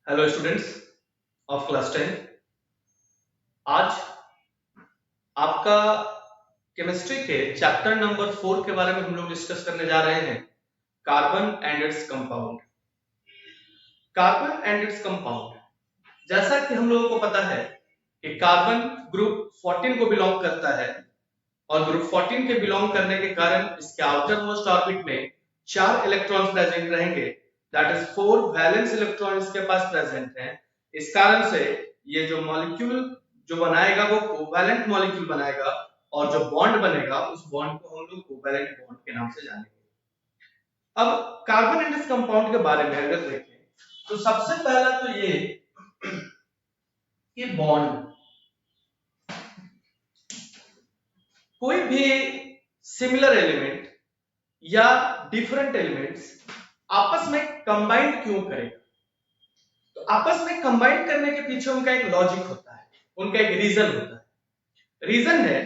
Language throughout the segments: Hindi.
Hello students of class 10। आज आपका केमिस्ट्री के चैप्टर नंबर 4 के बारे में हम लोग डिस्कस करने जा रहे हैं। Carbon and its compound. Carbon and its compound, जैसा कि हम लोगों को पता है कि कार्बन ग्रुप 14 को बिलोंग करता है और ग्रुप 14 के बिलोंग करने के कारण इसके आउटर मोस्ट ऑर्बिट में 4 इलेक्ट्रॉन्स प्रेजेंट रहेंगे। दैट इज 4 वैलेंस इलेक्ट्रॉन इसके पास प्रेजेंट हैं। इस कारण से ये जो मॉलिक्यूल जो बनाएगा वो कोवैलेंट मॉलिक्यूल बनाएगा और जो बॉन्ड बनेगा उस बॉन्ड को हम लोग कोवैलेंट बॉन्ड के नाम से जानेंगे। अब कार्बन एंड इस कंपाउंड के बारे में अगर देखें तो सबसे पहला तो ये कि बॉन्ड, कोई भी सिमिलर एलिमेंट या डिफरेंट एलिमेंट्स आपस में कंबाइंड क्यों करेगा? तो आपस में कंबाइन करने के पीछे उनका एक लॉजिक होता है, उनका एक रीजन होता है। रीजन है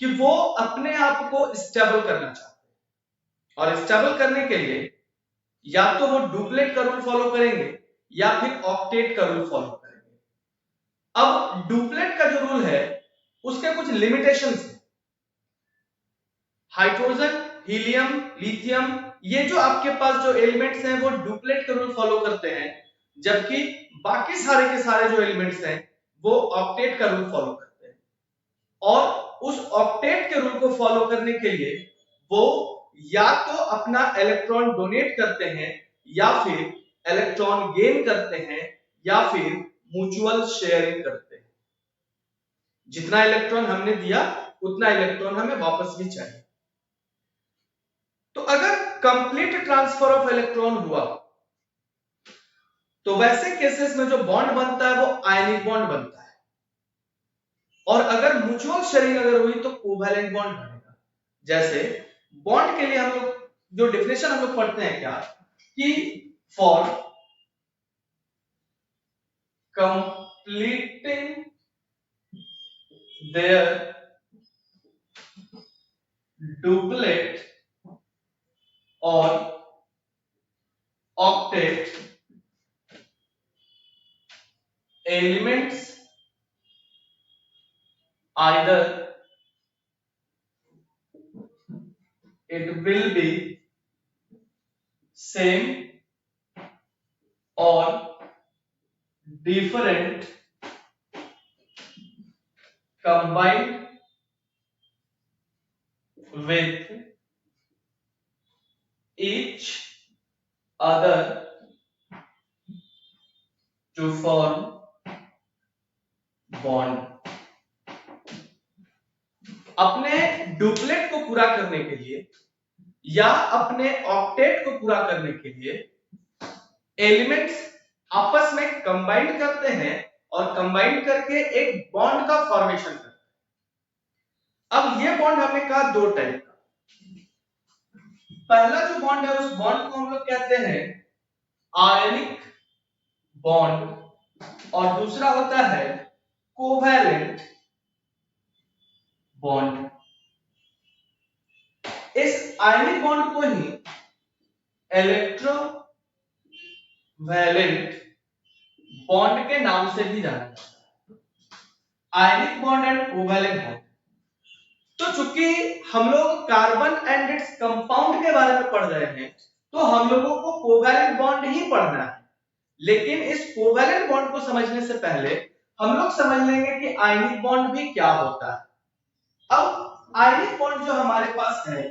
कि वो अपने आप को स्टेबल करना चाहते हैं और स्टेबल करने के लिए या तो वो डुप्लेट का रूल फॉलो करेंगे या फिर ऑक्टेट का रूल फॉलो करेंगे। अब डुप्लेट का जो रूल है उसके कुछ लिमिटेशंस हैं। हाइड्रोजन, हीलियम, लिथियम, ये जो आपके पास जो एलिमेंट्स हैं वो डुप्लेट का रूल फॉलो करते हैं, जबकि बाकी सारे के सारे जो एलिमेंट्स हैं वो ऑक्टेट का रूल फॉलो करते हैं। और उस ऑक्टेट के रूल को फॉलो करने के लिए वो या तो अपना इलेक्ट्रॉन डोनेट करते हैं या फिर इलेक्ट्रॉन गेन करते हैं या फिर म्यूचुअल शेयरिंग करते हैं। जितना इलेक्ट्रॉन हमने दिया उतना इलेक्ट्रॉन हमें वापस भी चाहिए। तो अगर कंप्लीट ट्रांसफर ऑफ इलेक्ट्रॉन हुआ तो वैसे केसेस में जो बॉन्ड बनता है वो आयनिक बॉन्ड बनता है, और अगर म्यूचुअल शेयरिंग अगर हुई तो कोवैलेंट बॉन्ड बनेगा। जैसे बॉन्ड के लिए हम लोग जो डेफिनेशन हम लोग पढ़ते हैं क्या, कि फॉर कंप्लीटिंग देयर डुप्लेट और octet elements either it will be same or different combined with each other to form bond। अपने डुप्लेट को पूरा करने के लिए या अपने ऑक्टेट को पूरा करने के लिए एलिमेंट्स आपस में कंबाइन करते हैं और कंबाइन करके एक बॉन्ड का फॉर्मेशन करते हैं। अब ये बॉन्ड हमने कहा दो टाइप का। पहला जो बॉन्ड है उस बॉन्ड को हम लोग कहते हैं आयनिक बॉन्ड और दूसरा होता है कोवैलेंट बॉन्ड। इस आयनिक बॉन्ड को ही इलेक्ट्रोवैलेंट बॉन्ड के नाम से भी जाना जाता है, ionic bond and covalent bond. तो चूंकि हम लोग कार्बन एंड इट्स कंपाउंड के बारे में पढ़ रहे हैं तो हम लोगों को कोवैलेंट बॉन्ड ही पढ़ना है, लेकिन इस कोवैलेंट बॉन्ड को समझने से पहले हम लोग समझ लेंगे कि आयनिक बॉन्ड भी क्या होता है। अब आयनिक बॉन्ड जो हमारे पास है,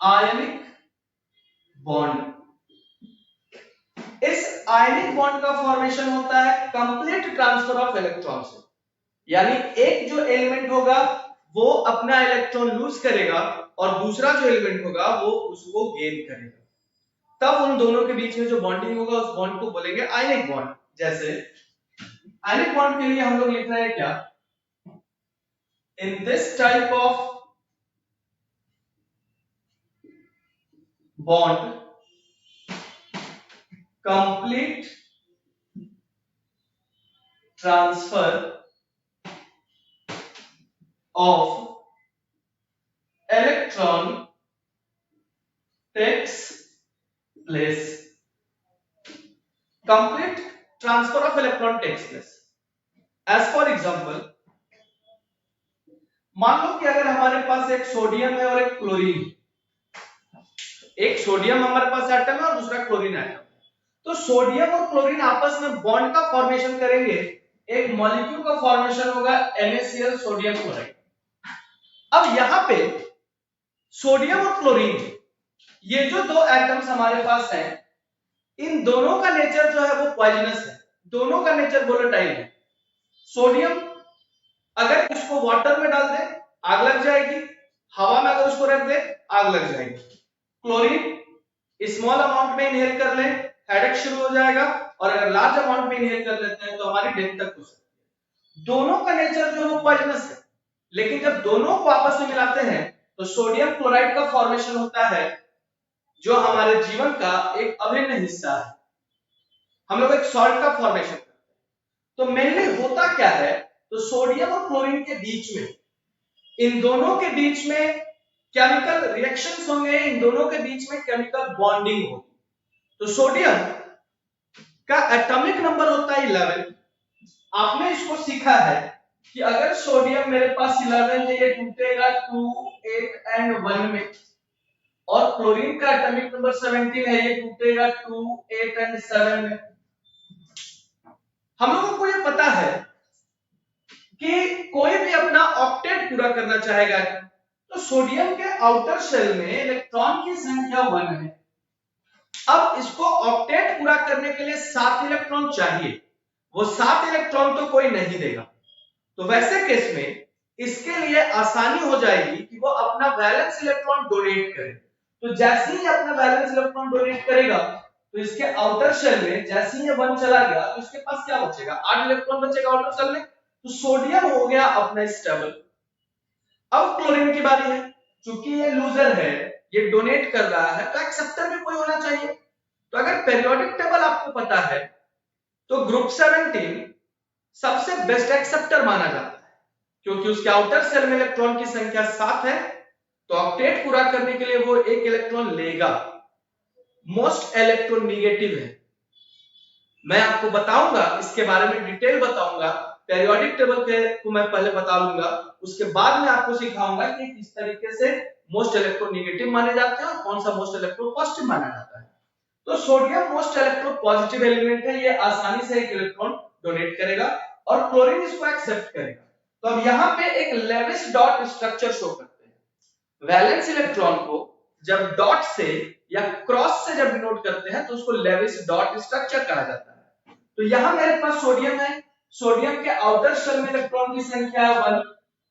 आयनिक बॉन्ड, इस आयनिक बॉन्ड का फॉर्मेशन होता है कंप्लीट ट्रांसफर ऑफ इलेक्ट्रॉन से, यानी एक जो एलिमेंट होगा वो अपना इलेक्ट्रॉन लूज करेगा और दूसरा जो एलिमेंट होगा वो उसको गेन करेगा, तब उन दोनों के बीच में जो बॉन्डिंग होगा उस बॉन्ड को बोलेंगे आयनिक बॉन्ड। जैसे आयनिक बॉन्ड के लिए हम लोग लिख रहे हैं क्या, in this type of bond complete transfer of electron takes place. complete transfer of electron takes place. As for example, मान लो कि अगर हमारे पास एक सोडियम है और एक क्लोरीन, एक सोडियम हमारे पास एटम है और दूसरा क्लोरीन एटम, तो सोडियम और क्लोरीन आपस में बॉन्ड का फॉर्मेशन करेंगे, एक मॉलिक्यूल का फॉर्मेशन होगा NaCl सोडियम क्लोराइड। अब यहां पे सोडियम और क्लोरीन, ये जो दो एटम्स हमारे पास हैं, इन दोनों का नेचर जो है वो पॉइजनस है, दोनों का नेचर वोलेटाइल है। सोडियम अगर इसको वाटर में डाल दे आग लग जाएगी, हवा में अगर उसको रख दे आग लग जाएगी। क्लोरीन स्मॉल अमाउंट में इनहेल कर ले हेडेक शुरू हो जाएगा, और अगर लार्ज अमाउंट में इनहेल कर लेते हैं तो हमारी डेथ तक हो सकती है। दोनों का नेचर जो है वो पॉइजनस है, लेकिन जब दोनों को आपस में मिलाते हैं तो सोडियम क्लोराइड का फॉर्मेशन होता है, जो हमारे जीवन का एक अभिन्न हिस्सा है। हम लोग एक सॉल्ट का फॉर्मेशन करते हैं। तो मेनली होता क्या है, तो सोडियम और क्लोरीन के बीच में, इन दोनों के बीच में केमिकल रिएक्शंस होंगे, इन दोनों के बीच में केमिकल बॉन्डिंग होगी। तो सोडियम का एटॉमिक नंबर होता है 11। आपने इसको सीखा है कि अगर सोडियम मेरे पास 11 है, ये टूटेगा 2, 8 एंड 1 में, और क्लोरीन का एटॉमिक नंबर 17 है, ये टूटेगा 2, 8 एंड 7 में। हम लोगों को ये पता है कि कोई भी अपना ऑक्टेट पूरा करना चाहेगा, तो सोडियम के आउटर शेल में इलेक्ट्रॉन की संख्या 1 है। अब इसको ऑक्टेट पूरा करने के लिए 7 इलेक्ट्रॉन चाहिए, वो 7 इलेक्ट्रॉन तो कोई नहीं देगा। तो वैसे केस में इसके लिए आसानी हो जाएगी कि वो अपना वैलेंस इलेक्ट्रॉन डोनेट करे। तो जैसे ही अपना वैलेंस इलेक्ट्रॉन डोनेट करेगा, तो इसके आउटर शेल में जैसे ही ये 1 चला गया, तो इसके पास क्या बचेगा, 8 इलेक्ट्रॉन बचेगा आउटर शेल में। तो सोडियम हो गया अपना स्टेबल। अब क्लोरीन की बारी है, चूंकि ये लूजर है, ये डोनेट कर रहा है, तो एक्सेप्टर भी कोई होना चाहिए। तो अगर पेरियोडिक टेबल आपको पता है, तो ग्रुप 17 सबसे बेस्ट एक्सेप्टर माना जाता है, क्योंकि उसके आउटर सेल में इलेक्ट्रॉन की संख्या 7 है, तो ऑक्टेट पूरा करने के लिए वो 1 इलेक्ट्रॉन लेगा। मोस्ट इलेक्ट्रोनेगेटिव है। मैं आपको बताऊंगा, इसके बारे में डिटेल बताऊंगा, पेरियोडिक टेबल को मैं पहले बता लूंगा, उसके बाद में आपको सिखाऊंगा कि किस तरीके से मोस्ट इलेक्ट्रोनेगेटिव माने जाते हैं और कौन सा मोस्ट इलेक्ट्रो पॉजिटिव माना जाता है। तो sodium most electro positive element है, ये आसानी से एक इलेक्ट्रॉन डोनेट करेगा और क्लोरीन इसको एक्सेप्ट करेगा। तो अब यहाँ पे एक लेविस डॉट स्ट्रक्चर शो करते हैं। वैलेंस इलेक्ट्रॉन को जब डॉट से या क्रॉस से जब डिनोट करते हैं तो उसको लेविस डॉट स्ट्रक्चर कहा जाता है। तो यहाँ मेरे पास सोडियम है, सोडियम के आउटर शेल में इलेक्ट्रॉन की संख्या 1,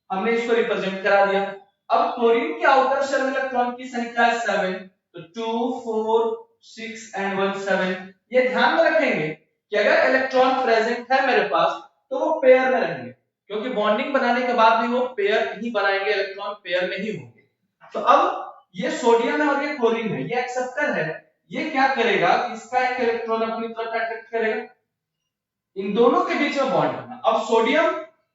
हमने इसको रिप्रेजेंट करा दिया। अब क्लोरीन के आउटर शेल में इलेक्ट्रॉन की संख्या 7, तो 2, 4, 6 एंड 1 7। ये ध्यान में रखेंगे कि अगर इलेक्ट्रॉन प्रेजेंट है मेरे पास तो वो पेयर में रहेंगे, क्योंकि बॉन्डिंग बनाने के बाद भी वो पेयर ही बनाएंगे, इलेक्ट्रॉन पेयर में ही होंगे। तो अब ये सोडियम है और ये क्लोरीन है, ये एक्सेप्टर है, ये क्या करेगा, इसका एक इलेक्ट्रॉन अपनी तरफ अट्रैक्ट करेगा, इन दोनों के बीच में बॉन्ड बना। अब सोडियम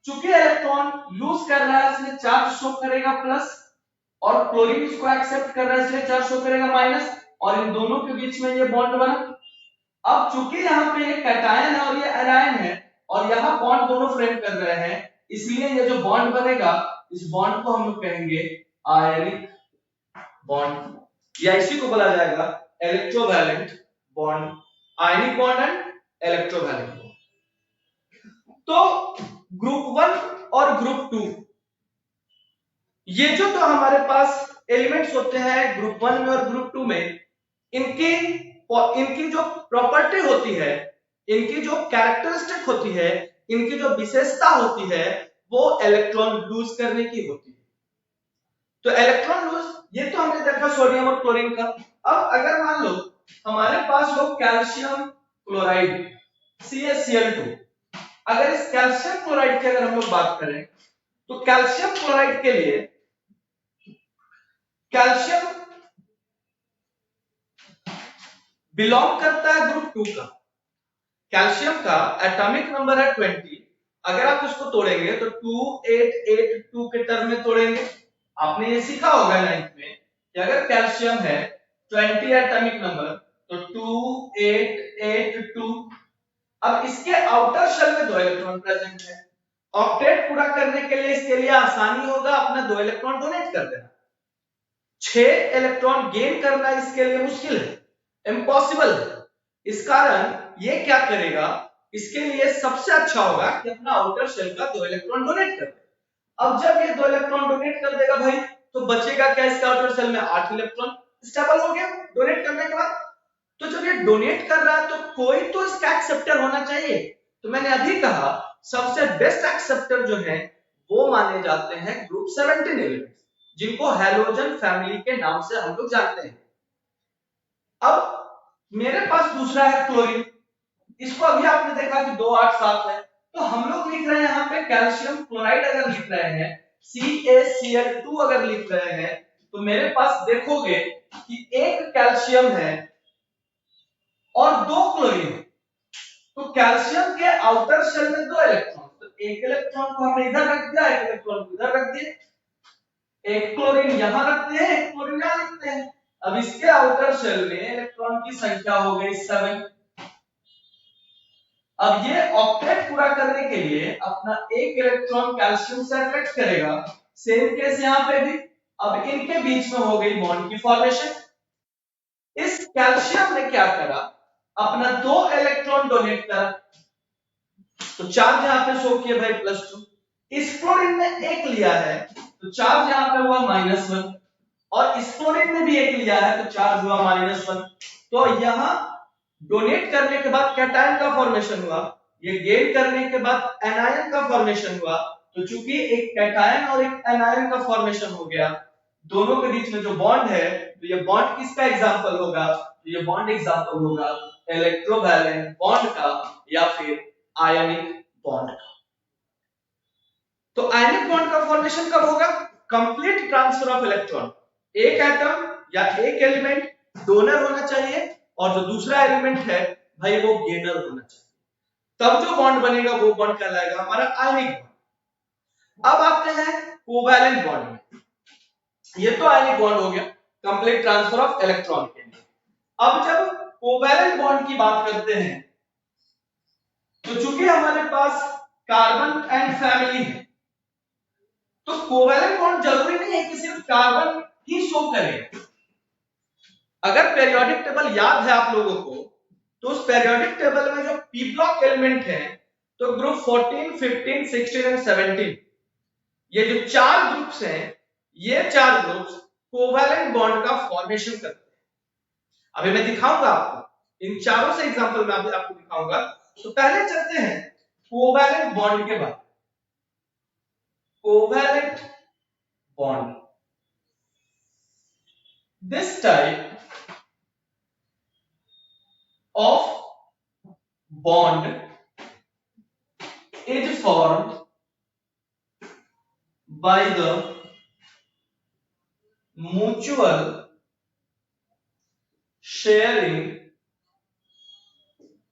चूंकि इलेक्ट्रॉन लूज कर रहा है इसलिए चार्ज शो करेगा प्लस, और क्लोरीन इसको एक्सेप्ट कर रहा है इसलिए चार्ज शो करेगा माइनस, और इन दोनों के बीच में ये बॉन्ड बना। अब चूंकि यहाँ पे ये कैटायन है और ये एनायन है, और यहाँ बॉन्ड दोनों फ्रेम कर रहे हैं, इसलिए ये जो बॉन्ड बनेगा, इस बॉन्ड को हम लोग कहेंगे आयनिक बॉन्ड, या इसी को बोला जाएगा electrovalent bond, ionic bond and electrovalent bond. तो ग्रुप 1 और ग्रुप 2, ये जो तो हमारे पास एलिमेंट्स होते हैं ग्रुप 1 में और ग्रुप 2 में, इनकी जो प्रॉपर्टी होती है, इनकी जो कैरेक्टरिस्टिक होती है, इनकी जो विशेषता होती है, वो इलेक्ट्रॉन लूज करने की होती है। तो इलेक्ट्रॉन लूज, ये तो हमने देखा सोडियम और क्लोरीन का। अब अगर मान लो हमारे पास हो कैल्शियम क्लोराइड CaCl2, अगर इस कैल्शियम क्लोराइड की अगर हम लोग बात करें, तो कैल्शियम क्लोराइड के लिए कैल्शियम बिलोंग करता है ग्रुप 2 का। कैल्शियम का एटॉमिक नंबर है 20, अगर आप उसको तोड़ेंगे तो 2882 के टर्म में तोड़ेंगे। आपने ये सीखा होगा 9th में कि अगर कैल्शियम है 20 एटॉमिक नंबर, तो 2882 अब इसके आउटर शेल में 2 इलेक्ट्रॉन प्रेजेंट है। ऑक्टेट पूरा करने के लिए इसके लिए आसानी होगा अपना 2 इलेक्ट्रॉन डोनेट कर देना। 6 इलेक्ट्रॉन गेन करना इसके लिए मुश्किल है, इम्पॉसिबल है। इस कारण ये क्या करेगा, इसके लिए सबसे अच्छा होगा कि अपना आउटर शेल का 2 इलेक्ट्रॉन डोनेट कर दे। अब जब ये 2 इलेक्ट्रॉन डोनेट कर देगा भाई, तो बचेगा क्या इसका आउटर शेल में 8 इलेक्ट्रॉन स्टेबल हो गया डोनेट करने के बाद। तो जब ये डोनेट कर रहा है तो कोई तो इसका एक्सेप्टर होना चाहिए। तो मैंने अभी कहा सबसे बेस्ट एक्सेप्टर जो है वो माने जाते हैं ग्रुप 17 एलिमेंट्स, जिनको हैलोजन फैमिली के नाम से हम लोग जानते हैं। अब मेरे पास दूसरा है क्लोरीन। इसको अभी आपने देखा कि 2 8 7 है, तो हम लोग लिख रहे हैं यहाँ पे कैल्शियम क्लोराइड अगर लिख रहे हैं, CaCl2 अगर लिख रहे हैं, तो मेरे पास देखोगे कि एक कैल्शियम है और 2 क्लोरीन है। तो कैल्शियम के आउटर शेल में 2 इलेक्ट्रॉन, तो एक इलेक्ट्रॉन को हमने इधर रख दिया, एक इलेक्ट्रॉन को इधर रख दिया, एक क्लोरीन यहां रखते हैं, एक क्लोरीन यहां रखते हैं। अब इसके आउटर शेल में इलेक्ट्रॉन की संख्या हो गई 7। अब ये ऑक्टेट पूरा करने के लिए अपना एक इलेक्ट्रॉन कैल्शियम से अट्रैक्ट करेगा। सेम केस यहां पे भी। अब इनके बीच में हो गई बॉन्ड की फॉर्मेशन। इस कैल्शियम ने क्या करा, अपना 2 इलेक्ट्रॉन डोनेट करा, तो चार्ज यहां पे शो किया भाई +2। इस क्लोरीन ने एक लिया है तो चार्ज यहां पे हुआ -1, और इस क्लोरीन ने भी एक लिया है तो चार्ज हुआ -1। तो यहां डोनेट करने के बाद कैटायन का फॉर्मेशन हुआ, ये गेन करने के बाद एनायन का फॉर्मेशन हुआ। तो चूंकि एक कैटायन और एक एनायन का फॉर्मेशन हो गया, दोनों के बीच में जो बॉन्ड है, तो ये बॉन्ड किसका एग्जांपल होगा, तो ये बॉन्ड एग्जांपल होगा इलेक्ट्रोवैलेंट बॉन्ड का या फिर आयनिक बॉन्ड का। तो आयनिक बॉन्ड का फॉर्मेशन कब होगा, कंप्लीट ट्रांसफर ऑफ इलेक्ट्रॉन। एक एटम या एक एलिमेंट डोनर होना चाहिए और जो दूसरा एलिमेंट है भाई वो गेनर होना चाहिए, तब जो बॉन्ड बनेगा वो बॉन्ड कहलाएगा हमारा आयनिक बॉन्ड। अब आते हैं कोवैलेंट बॉन्ड में। ये तो आयनिक बॉन्ड हो गया, कंप्लीट ट्रांसफर ऑफ इलेक्ट्रॉन के लिए। अब जब कोवैलेंट बॉन्ड की बात करते हैं, तो चूंकि हमारे पास कार्बन एंड फैमिली है, तो कोवैलेंट बॉन्ड जरूरी नहीं है कि सिर्फ कार्बन ही शो करे। अगर पेरियोडिक टेबल याद है आप लोगों को, तो उस पेरियोडिक टेबल में जो पी ब्लॉक एलिमेंट है, तो ग्रुप 14, 15, 16 एंड 17, ये जो 4 ग्रुप्स हैं, ये 4 ग्रुप्स कोवैलेंट बॉन्ड का फॉर्मेशन करते हैं। अभी मैं दिखाऊंगा आपको, इन चारों से एग्जांपल मैं अभी आपको दिखाऊंगा। तो पहले चलते हैं कोवैलेंट बॉन्ड के बाद। Covalent bond, this type of bond is formed by the mutual sharing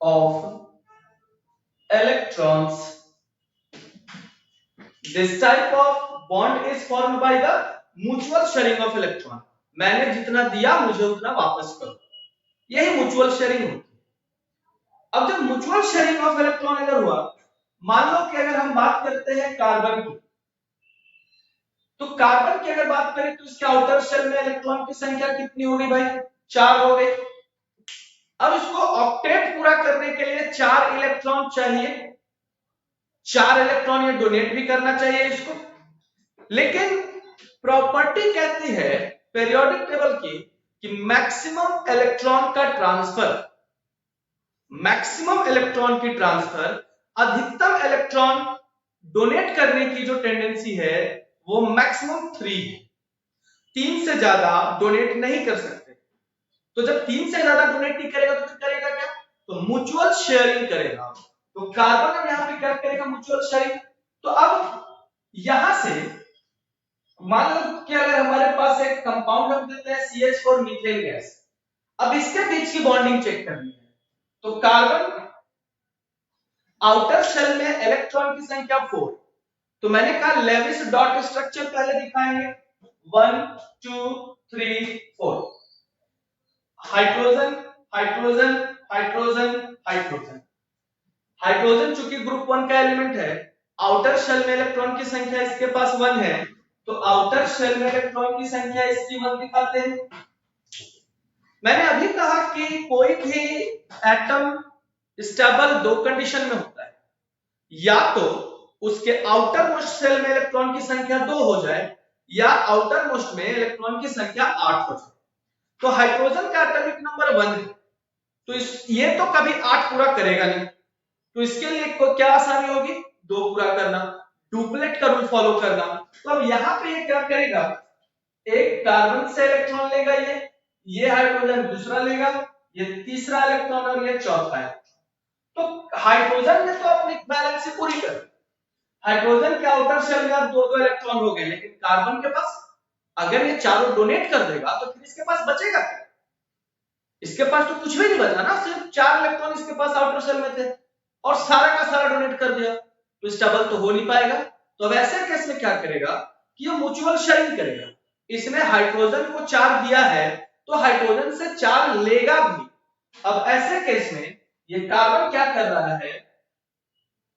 of electrons. This type of bond is formed by the mutual sharing of electron. मैंने जितना दिया मुझे उतना वापस करो, यही म्यूचुअल शेयरिंग होती है। अब जब म्यूचुअल शेयरिंग ऑफ इलेक्ट्रॉन अगर हुआ, मान लो कि अगर हम बात करते हैं कार्बन की, तो कार्बन की अगर बात करें तो इसके आउटर शेल में इलेक्ट्रॉन की संख्या कितनी हो गई भाई, 4 हो गई। अब इसको ऑक्टेट पूरा करने के लिए 4 इलेक्ट्रॉन चाहिए, 4 इलेक्ट्रॉन ये डोनेट भी करना चाहिए इसको। लेकिन प्रॉपर्टी कहती है पीरियोडिक टेबल की कि मैक्सिमम इलेक्ट्रॉन का ट्रांसफर, मैक्सिमम इलेक्ट्रॉन की ट्रांसफर, अधिकतम इलेक्ट्रॉन डोनेट करने की जो टेंडेंसी है वो मैक्सिमम 3 है। 3 से ज्यादा डोनेट नहीं कर सकते। तो जब 3 से ज्यादा डोनेट नहीं करेगा तो करेगा क्या, तो म्यूचुअल शेयरिंग करेगा। तो कार्बन अब यहां पे क्या करेगा, म्यूचुअल शेयरिंग। तो अब यहां से मान लो कि अगर हमारे पास एक कंपाउंड हम देते हैं CH4 मीथेन गैस, अब इसके बीच की बॉन्डिंग चेक करनी है। तो कार्बन आउटर शेल में इलेक्ट्रॉन की संख्या 4, तो मैंने कहा लेविस डॉट स्ट्रक्चर पहले दिखाएंगे, 1 2 3 4, hydrogen hydrogen hydrogen hydrogen. Hydrogen चूंकि ग्रुप 1 का एलिमेंट है, आउटर शेल में इलेक्ट्रॉन की संख्या इसके पास 1 है, तो आउटर शेल में इलेक्ट्रॉन की संख्या इसकी 1 दिखाते हैं। मैंने अभी कहा कि कोई भी एटम स्टेबल दो कंडीशन में होता है, या तो उसके आउटर मोस्ट सेल में इलेक्ट्रॉन की संख्या 2 हो जाए, या आउटर मोस्ट में इलेक्ट्रॉन की संख्या 8 हो जाए। तो हाइड्रोजन का एटॉमिक नंबर 1 है, तो ये तो कभी 8 पूरा करेगा नहीं, तो इसके लिए क्या आसानी होगी, 2 पूरा करना, डुप्लेट का रूल फॉलो करना। तो अब यहाँ पे ये क्या करेगा, एक कार्बन से इलेक्ट्रॉन लेगा, ये हाइड्रोजन दूसरा लेगा, ये तीसरा इलेक्ट्रॉन और ये चौथा है। तो हाइड्रोजन ने तो अपनी बैलेंस पूरी कर, हाइड्रोजन के आउटर शेल में अब 2-2 इलेक्ट्रॉन हो गए, लेकिन कार्बन के पास अगर ये चारों डोनेट कर देगा तो फिर इसके पास बचेगा क्या, इसके पास तो कुछ भी नहीं बचा ना, सिर्फ 4 इलेक्ट्रॉन इसके पास आउटर शेल में थे और सारा का सारा डोनेट कर दिया, तो स्टेबल तो हो नहीं पाएगा। तो अब ऐसे केस में क्या करेगा कि ये म्यूचुअल शेयरिंग करेगा, इसने हाइड्रोजन को 4 दिया है तो हाइड्रोजन से 4 लेगा भी। अब ऐसे केस में ये कार्बन क्या कर रहा है,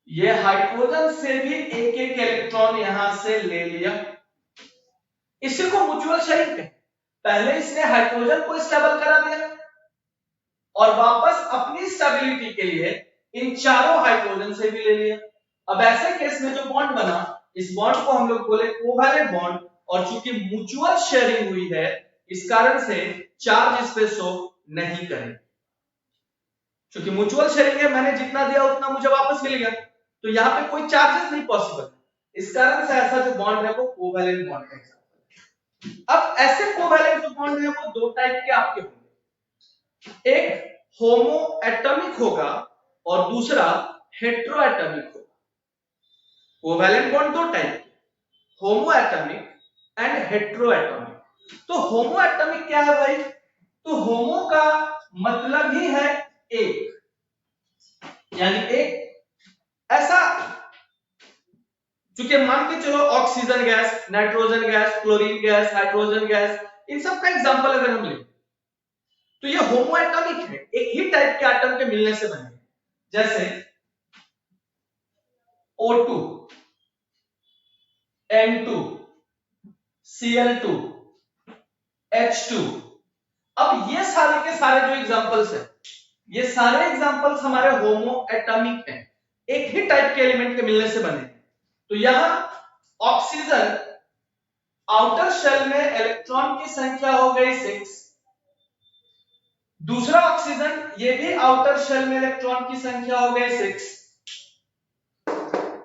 ये हाइड्रोजन से भी एक एक इलेक्ट्रॉन यहां से ले लिया, इसी को म्यूचुअल शेयरिंग कहते हैं। पहले इसने हाइड्रोजन को स्टेबल करा दिया और वापस अपनी स्टेबिलिटी के लिए इन चारों हाइड्रोजन से भी ले लिया। अब ऐसे केस में जो बॉन्ड बना, इस बॉन्ड को हम लोग बोले कोवैलेंट बॉन्ड, और चूंकि म्यूचुअल शेयरिंग हुई है इस कारण से चार्ज इस पे शो नहीं करेंगे, क्योंकि म्यूचुअल शेयरिंग है, मैंने जितना दिया उतना मुझे वापस मिल गया, तो यहाँ पे कोई चार्जेस नहीं पॉसिबल, इस कारण से ऐसा जो बॉन्ड है वो कोवैलेंट बॉन्ड का एग्जांपल है। अब ऐसे कोवैलेंट जो बॉन्ड है वो 2 टाइप के आपके होंगे, एक होमो एटॉमिक होगा और दूसरा हेटेरो एटॉमिक होगा। कोवैलेंट बॉन्ड 2 टाइप के, होमो एटॉमिक एंड हेटेरो एटॉमिक। तो होमो एटॉमिक क्या है भाई, तो होमो का मतलब ही है एक, यानी एक ऐसा, चूंकि मान के चलो oxygen gas, nitrogen gas, chlorine gas, hydrogen gas, इन सब का एग्जांपल अगर हम लें तो ये होमो एटॉमिक है, एक ही टाइप के एटम के मिलने से बने, जैसे O2, N2, Cl2, H2। अब ये सारे के सारे जो एग्जांपल्स हैं, ये सारे एग्जांपल्स हमारे होमो एटॉमिक हैं, एक ही टाइप के एलिमेंट के मिलने से बने। तो यहां ऑक्सीजन आउटर शेल में इलेक्ट्रॉन की संख्या हो गई 6, दूसरा ऑक्सीजन ये भी आउटर शेल में इलेक्ट्रॉन की संख्या हो गई 6।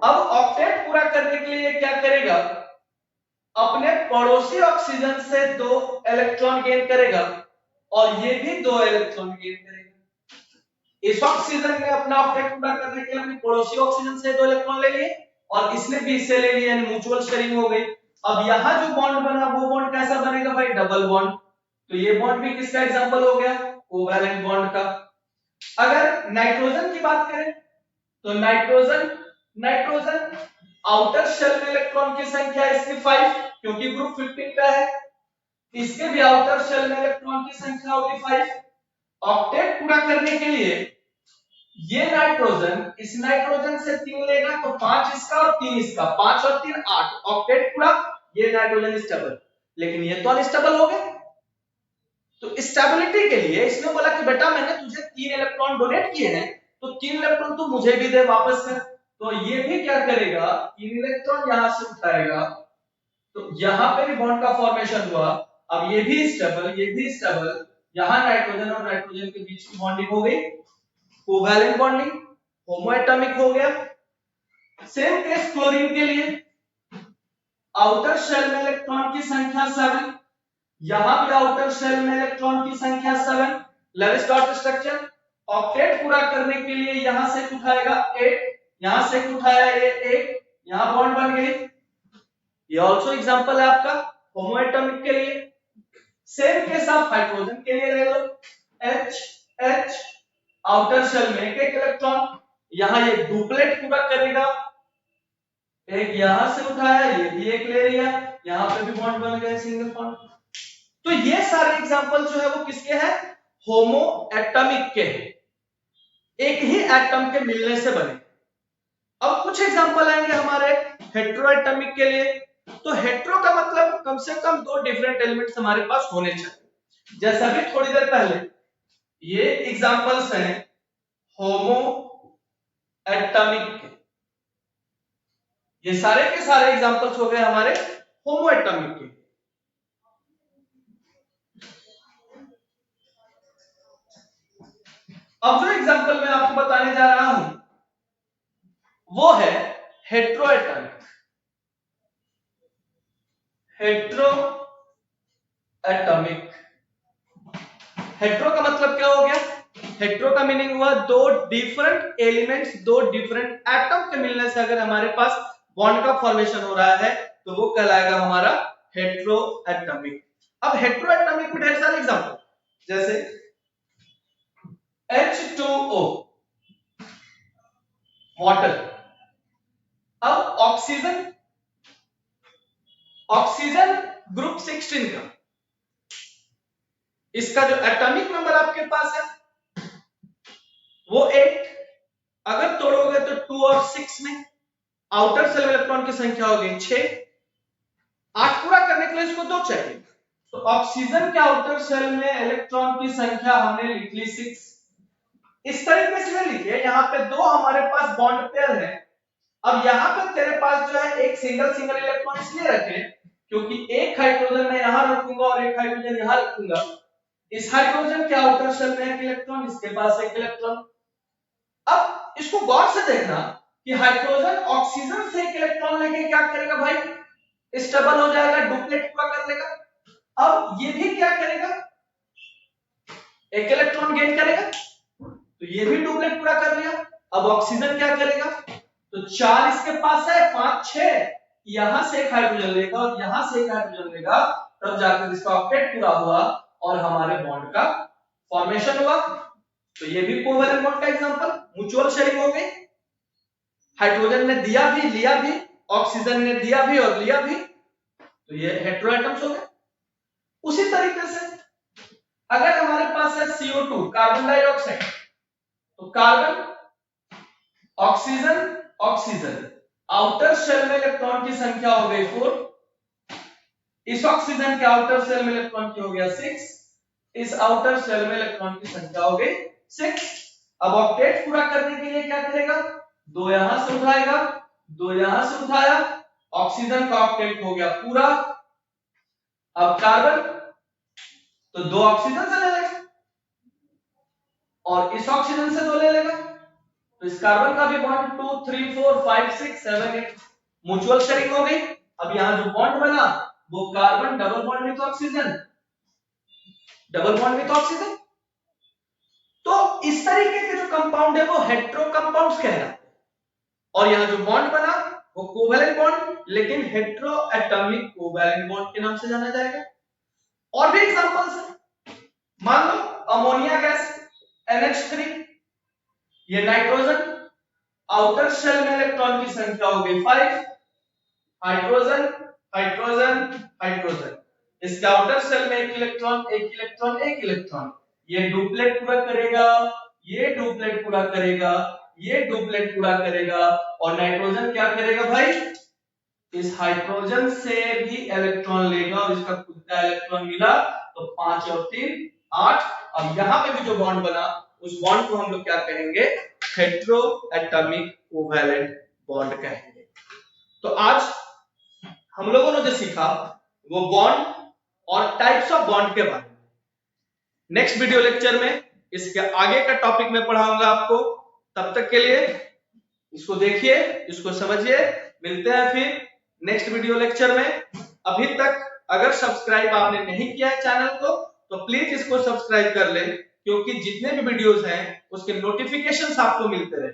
अब ऑक्टेट पूरा करने के लिए क्या करेगा, अपने पड़ोसी ऑक्सीजन से 2 इलेक्ट्रॉन गेन करेगा और ये भी 2 इलेक्ट्रॉन गेन करेगा। इस ऑक्सीजन ने अपना ऑक्टेट पूरा करने के लिए अपनी पड़ोसी ऑक्सीजन से 2 इलेक्ट्रॉन ले लिए और इसने भी इससे ले लिया, यानी म्यूचुअल शेयरिंग हो गई। अब यहां जो बॉन्ड बना वो बॉन्ड कैसा बनेगा भाई, डबल बॉन्ड। तो ये बॉन्ड भी किसका एग्जांपल हो गया, कोवैलेंट बॉन्ड का। अगर नाइट्रोजन की बात करें तो नाइट्रोजन आउटर शेल में इलेक्ट्रॉन की संख्या इसकी 5, क्योंकि ग्रुप 15 का है, इसके भी आउटर शेल में इलेक्ट्रॉन की संख्या होगी 5। ऑक्टेट पूरा करने के लिए ये नाइट्रोजन इस नाइट्रोजन से 3 लेगा तो 5 इसका और 3 इसका, 5 और 3 8, ऑक्टेट पूरा, ये नाइट्रोजन स्टेबल। लेकिन ये तो अनस्टेबल हो गए, तो स्टेबिलिटी के लिए इसने बोला कि बेटा मैंने तुझे 3 इलेक्ट्रॉन डोनेट किए हैं तो 3 इलेक्ट्रॉन तू मुझे भी दे वापस कर। तो ये भी क्या करेगा, 3 इलेक्ट्रॉन यहां से उठाएगा, तो यहां पे भी बॉन्ड का फॉर्मेशन हुआ। अब ये भी स्टेबल, ये भी स्टेबल, यहां नाइट्रोजन और नाइट्रोजन के बीच की बॉन्डिंग हो गई, कोवैलेंट बॉन्डिंग, होमो एटॉमिक हो गया। सेम केस क्लोरीन के लिए, आउटर शेल में इलेक्ट्रॉन की संख्या 7, यहां भी आउटर शेल में इलेक्ट्रॉन की संख्या 7, लेविस डॉट स्ट्रक्चर। ऑक्टेट पूरा करने के लिए यहां से उठाएगा 8, यहां से उठाया ये 1, यहां बॉन्ड बन गई। ये आल्सो एग्जांपल है आपका होमो एटॉमिक के लिए। सेम केस आप हाइड्रोजन के लिए ले लो, H H आउटर शेल में एक इलेक्ट्रॉन, यहां ये डुप्लेट पूरा करेगा, एक यहां से उठाया, ये भी एक ले लिया, यहां पे भी बॉन्ड बन गए सिंगल बॉन्ड। तो ये सारे एग्जांपल जो है वो किसके हैं, होमो एटॉमिक के हैं। एक ही एटम के मिलने से बने। अब कुछ एग्जांपल आएंगे हमारे हेटेरोएटॉमिक के लिए। तो हेटेरो का मतलब कम से कम दो डिफरेंट एलिमेंट्स हमारे पास होने चाहिए। जैसा भी थोड़ी देर पहले ये एग्जांपल्स हैं होमो एटॉमिक के, ये सारे के सारे एग्जांपल्स हो गए हमारे होमो एटॉमिक के। अब जो एग्जांपल मैं आपको बताने जा रहा हूं वो है हेटेरोएटॉमिक। हेटेरोएटॉमिक, हेटेरो का मतलब क्या हो गया? हेटेरो का मीनिंग हुआ दो डिफरेंट एलिमेंट्स, दो डिफरेंट एटम के मिलने से अगर हमारे पास बॉन्ड का फॉर्मेशन हो रहा है तो वो कहलाएगा हमारा हेटेरोएटॉमिक। अब हेटेरोएटॉमिक में ढेर सारे एग्जांपल, जैसे H2O वाटर। अब ऑक्सीजन, ऑक्सीजन ग्रुप 16 का, इसका जो एटॉमिक नंबर आपके पास है वो 8, अगर तोड़ोगे तो 2 और 6 में आउटर सेल में इलेक्ट्रॉन की संख्या हो गई 6, 8 पूरा करने के लिए इसको 2 चाहिए। तो ऑक्सीजन के आउटर सेल में इलेक्ट्रॉन की संख्या हमने लिख ली 6। इस तरीके से लिखिए, यहाँ पे दो हमारे पास बॉन्ड पेयर है। अब यहाँ पे तेरे पास जो है एक सिंगल सिंगल इलेक्ट्रॉन इसलिए रखे क्योंकि एक हाइड्रोजन मैं यहाँ रखूंगा और एक हाइड्रोजन यहाँ रखूंगा। इस हाइड्रोजन के आउटर सेल में एक इलेक्ट्रॉन, इसके पास एक इलेक्ट्रॉन। अब इसको गौर से देखना कि हाइड्रोजन ऑक्सीजन से एक इलेक्ट्रॉन लेके क्या करेगा भाई? स्टेबल हो जाएगा, डुप्लेट पूरा कर लेगा। अब ये भी क्या करेगा? एक इलेक्ट्रॉन गेन करेगा, तो ये भी डुप्लेट पूरा कर लिया। अब ऑक्सीजन क्या करेगा? तो 4 इसके पास है, 5 6, यहां से एक हाइड्रोजन लेगा और यहां से एक हाइड्रोजन लेगा, तब जाकर इसका ऑक्टेट पूरा हुआ और हमारे बॉन्ड का फॉर्मेशन हुआ। तो ये भी कोवैलेंट बॉन्ड का एग्जांपल, म्यूचुअल शेयरिंग हो गई। हाइड्रोजन ने दिया भी लिया भी, ऑक्सीजन ने दिया भी और लिया भी, तो ये हेटेरोएटम्स हो गए। उसी तरीके से अगर हमारे पास है CO2 कार्बन डाइऑक्साइड, तो carbon, oxygen, oxygen, outer cell में इलेक्ट्रॉन की संख्या हो गई 4, इस ऑक्सीजन के आउटर सेल में इलेक्ट्रॉन की हो गया 6, इस आउटर सेल में इलेक्ट्रॉन की संख्या हो गई 6। अब ऑक्टेट पूरा करने के लिए क्या करेगा? 2 यहां से उठाएगा, 2 यहां से उठाया, ऑक्सीजन का ऑक्टेट हो गया पूरा। अब कार्बन, तो 2 ऑक्सीजन से ले लेगा और इस ऑक्सीजन से 2 ले लेगा, तो इस कार्बन का भी बॉन्ड 2 3 4 5 6 7 8 म्यूचुअल शेयरिंग हो गई। अब यहां जो बॉन्ड बना वो carbon double bond with oxygen, double bond with oxygen. तो इस तरीके के जो कंपाउंड है वो हेटेरो कंपाउंड्स कहलाते हैं। और यहां जो बॉन्ड बना वो कोवैलेंट बॉन्ड, लेकिन हेटेरोएटॉमिक कोवैलेंट बॉन्ड के नाम से जाना जाएगा। और भी एग्जांपल्स हैं, मान लो अमोनिया गैस NH3, ये नाइट्रोजन, आउटर सेल में इलेक्ट्रॉन की संख्या हो गई 5, हाइड्रोजन, हाइड्रोजन, हाइड्रोजन, इसके आउटर सेल में एक इलेक्ट्रॉन, एक इलेक्ट्रॉन, एक इलेक्ट्रॉन, ये डुप्लेट पूरा करेगा, ये डुप्लेट पूरा करेगा, ये डुप्लेट पूरा करेगा, और नाइट्रोजन क्या करेगा भाई? इस हाइड्रोजन से भी इलेक्ट्रॉन लेगा और इसका खुद का इलेक्ट्रॉन मिला, तो 5 और 3 8। अब यहां पे भी जो बॉन्ड बना उस बॉन्ड को हम लोग क्या कहेंगे? हेटेरोएटॉमिक कोवैलेंट बॉन्ड कहेंगे। तो आज हम लोगों ने जो सीखा वो बॉन्ड और टाइप्स ऑफ बॉन्ड के बारे में। नेक्स्ट वीडियो लेक्चर में इसके आगे का टॉपिक मैं पढ़ाऊंगा आपको। तब तक के लिए इसको देखिए, इसको समझिए। मिलते हैं फिर नेक्स्ट वीडियो लेक्चर में। अभी तक अगर सब्सक्राइब आपने नहीं किया है चैनल को तो प्लीज इसको सब्सक्राइब कर लें, क्योंकि जितने भी वीडियोस हैं उसके नोटिफिकेशंस आपको मिलते रहे।